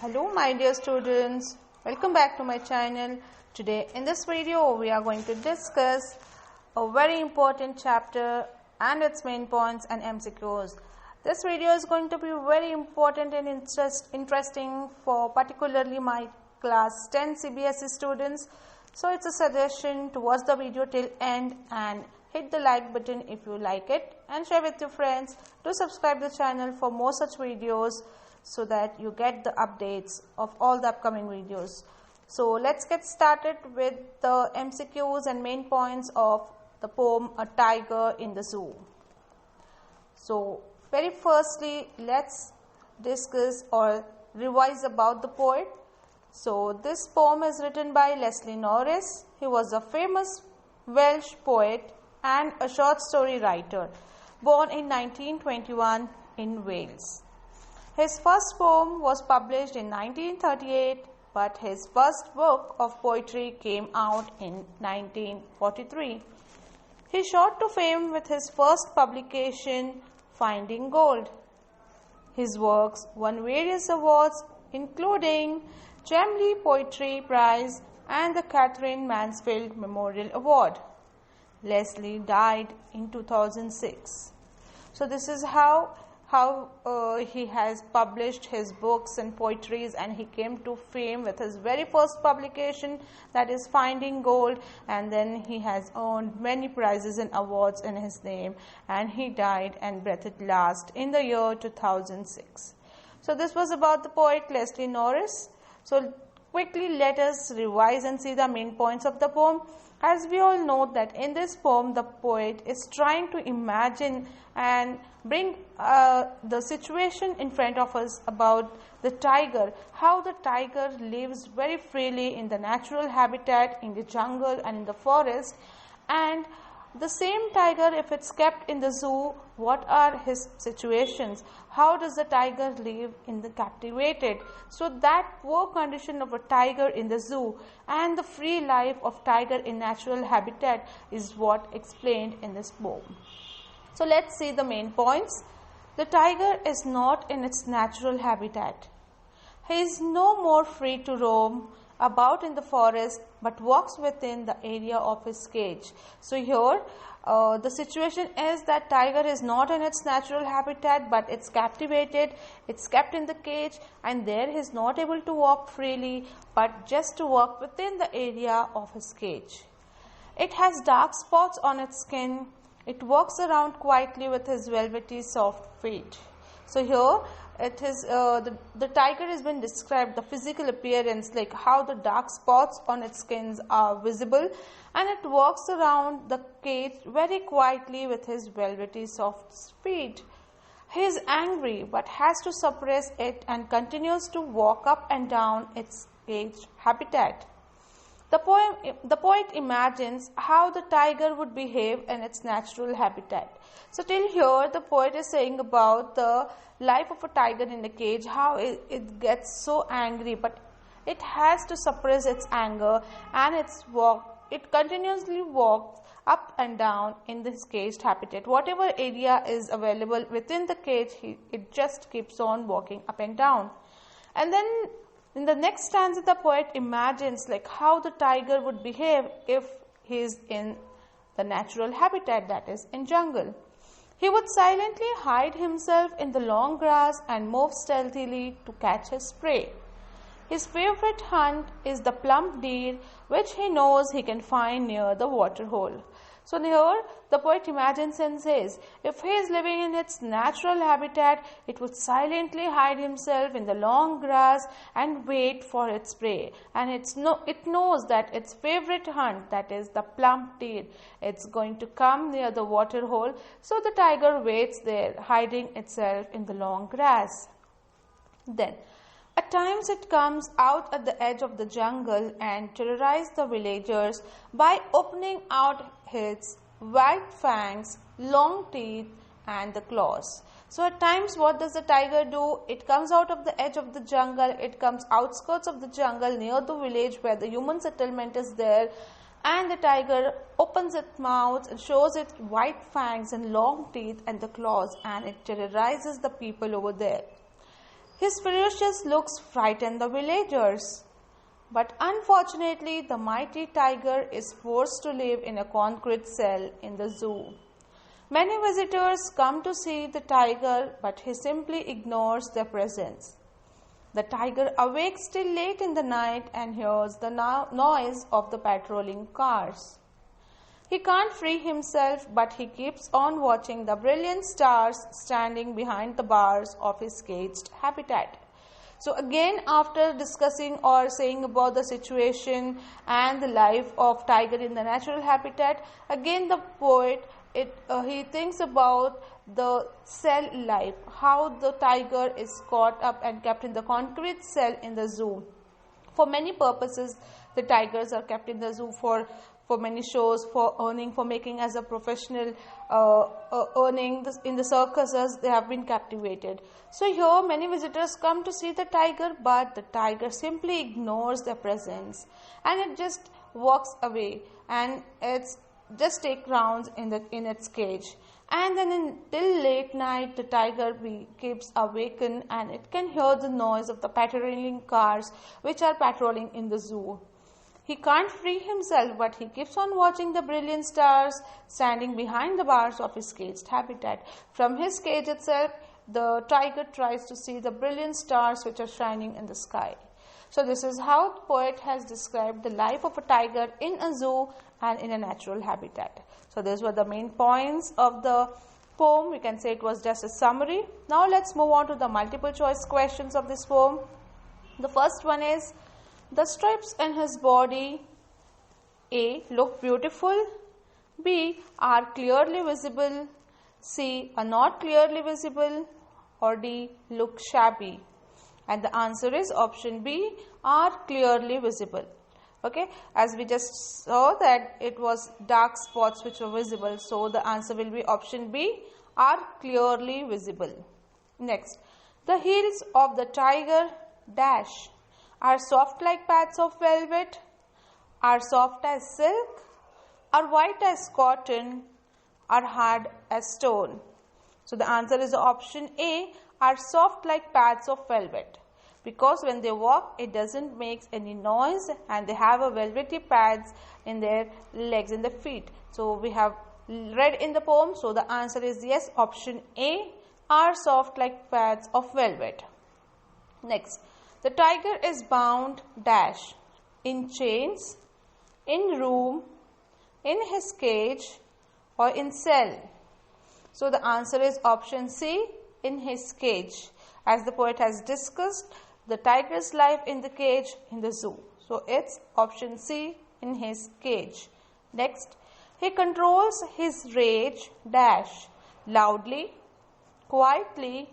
Hello my dear students, welcome back to my channel. Today in this video we are going to discuss a very important chapter and its main points and MCQs. This video is going to be very important and interesting for particularly my class 10 CBSE students. So it's a suggestion to watch the video till end and hit the like button if you like it and share with your friends. Do subscribe the channel for more such videos so that you get the updates of all the upcoming videos. So let's get started with the MCQs and main points of the poem A Tiger in the Zoo. So very firstly, let's discuss or revise about the poet. So this poem is written by Leslie Norris. He was a famous Welsh poet and a short story writer, born in 1921 in Wales. His first poem was published in 1938, but his first book of poetry came out in 1943. He shot to fame with his first publication, Finding Gold. His works won various awards, including Gemley Poetry Prize and the Catherine Mansfield Memorial Award. Leslie died in 2006. So this is how he has published his books and poetries, and he came to fame with his very first publication, that is Finding Gold, and then he has earned many prizes and awards in his name, and he died and breathed last in the year 2006. So this was about the poet Leslie Norris. So quickly let us revise and see the main points of the poem. As we all know that in this poem the poet is trying to imagine and bring the situation in front of us about the tiger, how the tiger lives very freely in the natural habitat, in the jungle and in the forest, and the same tiger, if it's kept in the zoo, what are his situations? How does the tiger live in the captivated? So that poor condition of a tiger in the zoo and the free life of tiger in natural habitat is what explained in this poem. So let's see the main points. The tiger is not in its natural habitat. He is no more free to roam about in the forest, but walks within the area of his cage. So here the situation is that tiger is not in its natural habitat, but it's captivated, it's kept in the cage, and there he is not able to walk freely, but just to walk within the area of his cage. It has dark spots on its skin. It walks around quietly with his velvety soft feet. So here it is the tiger has been described, the physical appearance, like how the dark spots on its skins are visible, and it walks around the cage very quietly with his velvety soft feet. He is angry but has to suppress it and continues to walk up and down its cage habitat. The poet imagines how the tiger would behave in its natural habitat. So till here the poet is saying about the life of a tiger in a cage, how it gets so angry, but it has to suppress its anger, and it continuously walks up and down in this caged habitat. Whatever area is available within the cage, it just keeps on walking up and down. And then in the next stanza, the poet imagines like how the tiger would behave if he is in the natural habitat, that is in jungle. He would silently hide himself in the long grass and move stealthily to catch his prey. His favorite hunt is the plump deer, which he knows he can find near the water hole. So here the poet imagines and says, if he is living in its natural habitat, it would silently hide himself in the long grass and wait for its prey. And it knows that its favorite hunt, that is the plump deer, it's going to come near the water hole. So the tiger waits there, hiding itself in the long grass. Then at times it comes out at the edge of the jungle and terrorizes the villagers by opening out its white fangs, long teeth and the claws. So at times what does the tiger do? It comes out of the edge of the jungle, it comes outskirts of the jungle near the village where the human settlement is there, and the tiger opens its mouth and shows its white fangs and long teeth and the claws, and it terrorizes the people over there. His ferocious looks frighten the villagers. But unfortunately, the mighty tiger is forced to live in a concrete cell in the zoo. Many visitors come to see the tiger, but he simply ignores their presence. The tiger awakes till late in the night and hears the noise of the patrolling cars. He can't free himself, but he keeps on watching the brilliant stars standing behind the bars of his caged habitat. So again, after discussing or saying about the situation and the life of tiger in the natural habitat, again the poet he thinks about the cell life, how the tiger is caught up and kept in the concrete cell in the zoo. For many purposes, the tigers are kept in the zoo for many shows, for earning, for making as a professional earning. In the circuses, they have been captivated. So here many visitors come to see the tiger, but the tiger simply ignores their presence and it just walks away and it's just take rounds in its cage. And then until late night, the tiger keeps awakened and it can hear the noise of the patrolling cars which are patrolling in the zoo. He can't free himself, but he keeps on watching the brilliant stars standing behind the bars of his caged habitat. From his cage itself, the tiger tries to see the brilliant stars which are shining in the sky. So this is how the poet has described the life of a tiger in a zoo and in a natural habitat. So these were the main points of the poem. We can say it was just a summary. Now let's move on to the multiple choice questions of this poem. The first one is, the stripes in his body, A, look beautiful, B, are clearly visible, C, are not clearly visible, or D, look shabby. And the answer is option B, are clearly visible. Okay, as we just saw that it was dark spots which were visible, so the answer will be option B, are clearly visible. Next, the heels of the tiger dash are soft like pads of velvet, are soft as silk, are white as cotton, are hard as stone. So the answer is option A, are soft like pads of velvet, because when they walk it doesn't make any noise and they have a velvety pads in their legs, in the feet. So we have read in the poem, so the answer is yes, option A, are soft like pads of velvet. Next, the tiger is bound dash in chains, in room, in his cage, or in cell. So the answer is option C, in his cage. As the poet has discussed, the tiger's life in the cage in the zoo. So it's option C, in his cage. Next, he controls his rage dash loudly, quietly,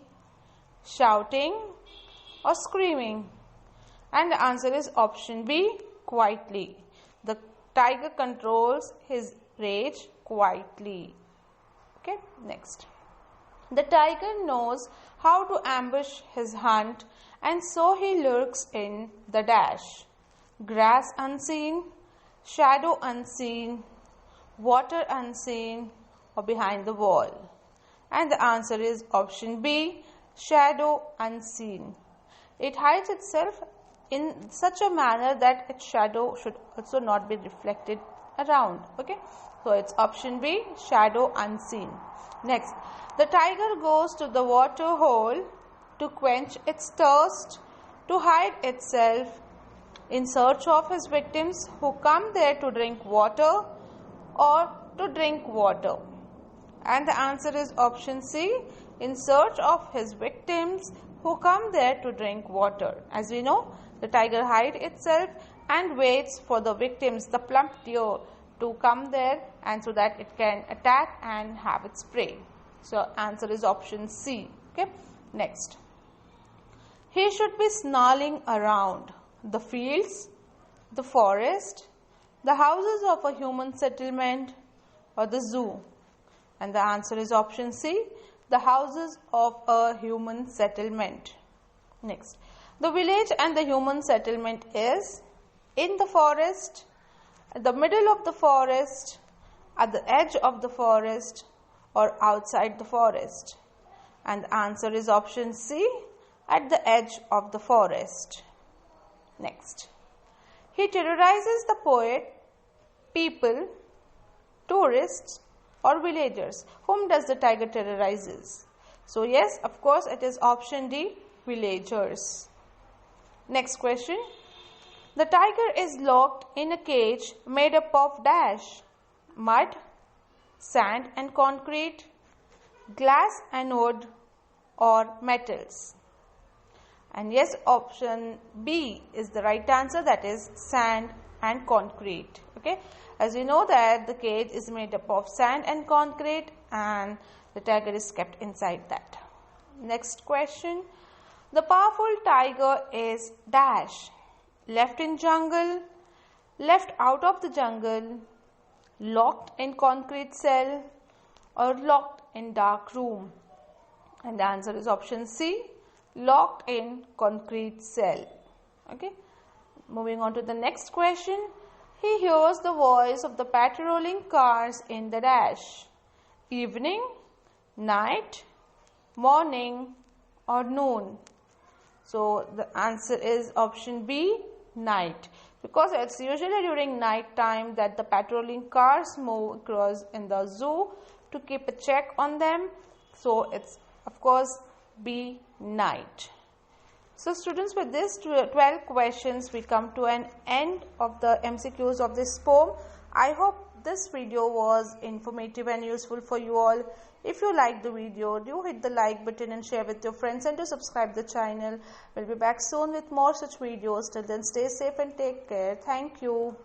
shouting, or screaming. And the answer is option B, quietly. The tiger controls his rage quietly. Okay, next. The tiger knows how to ambush his hunt, and so he lurks in the dash. Grass unseen, shadow unseen, water unseen, or behind the wall. And the answer is option B, shadow unseen. It hides itself in such a manner that its shadow should also not be reflected around. Okay, so it's option B, shadow unseen. Next, the tiger goes to the water hole to quench its thirst, to hide itself in search of his victims who come there to drink water or to drink water. And the answer is option C, in search of his victims who come there to drink water. As we know, the tiger hides itself and waits for the victims, the plump deer, to come there, and so that it can attack and have its prey. So answer is option C. Okay, next. He should be snarling around the fields, the forest, the houses of a human settlement, or the zoo. And the answer is option C, the houses of a human settlement. Next, the village and the human settlement is in the forest, at the middle of the forest, at the edge of the forest, or outside the forest. And the answer is option C, at the edge of the forest. Next. He terrorizes the poet, people, tourists or villagers. Whom does the tiger terrorizes? So yes, of course it is option D, villagers. Next question. The tiger is locked in a cage made up of dash, mud, sand and concrete, glass and wood or metals. And yes, option B is the right answer, that is sand and concrete. Okay, as you know that the cage is made up of sand and concrete and the tiger is kept inside that. Next question. The powerful tiger is dash, left in jungle, left out of the jungle, locked in concrete cell or locked in dark room. And the answer is option C, locked in concrete cell. Okay, moving on to the next question. He hears the voice of the patrolling cars in the dash, evening, night, morning or noon. So the answer is option B, night, because it's usually during night time that the patrolling cars move across in the zoo to keep a check on them. So it's of course B, night. So students, with this 12 questions we come to an end of the MCQs of this poem. I hope this video was informative and useful for you all. If you like the video, do hit the like button and share with your friends and to subscribe the channel. We'll be back soon with more such videos. Till then, stay safe and take care. Thank you.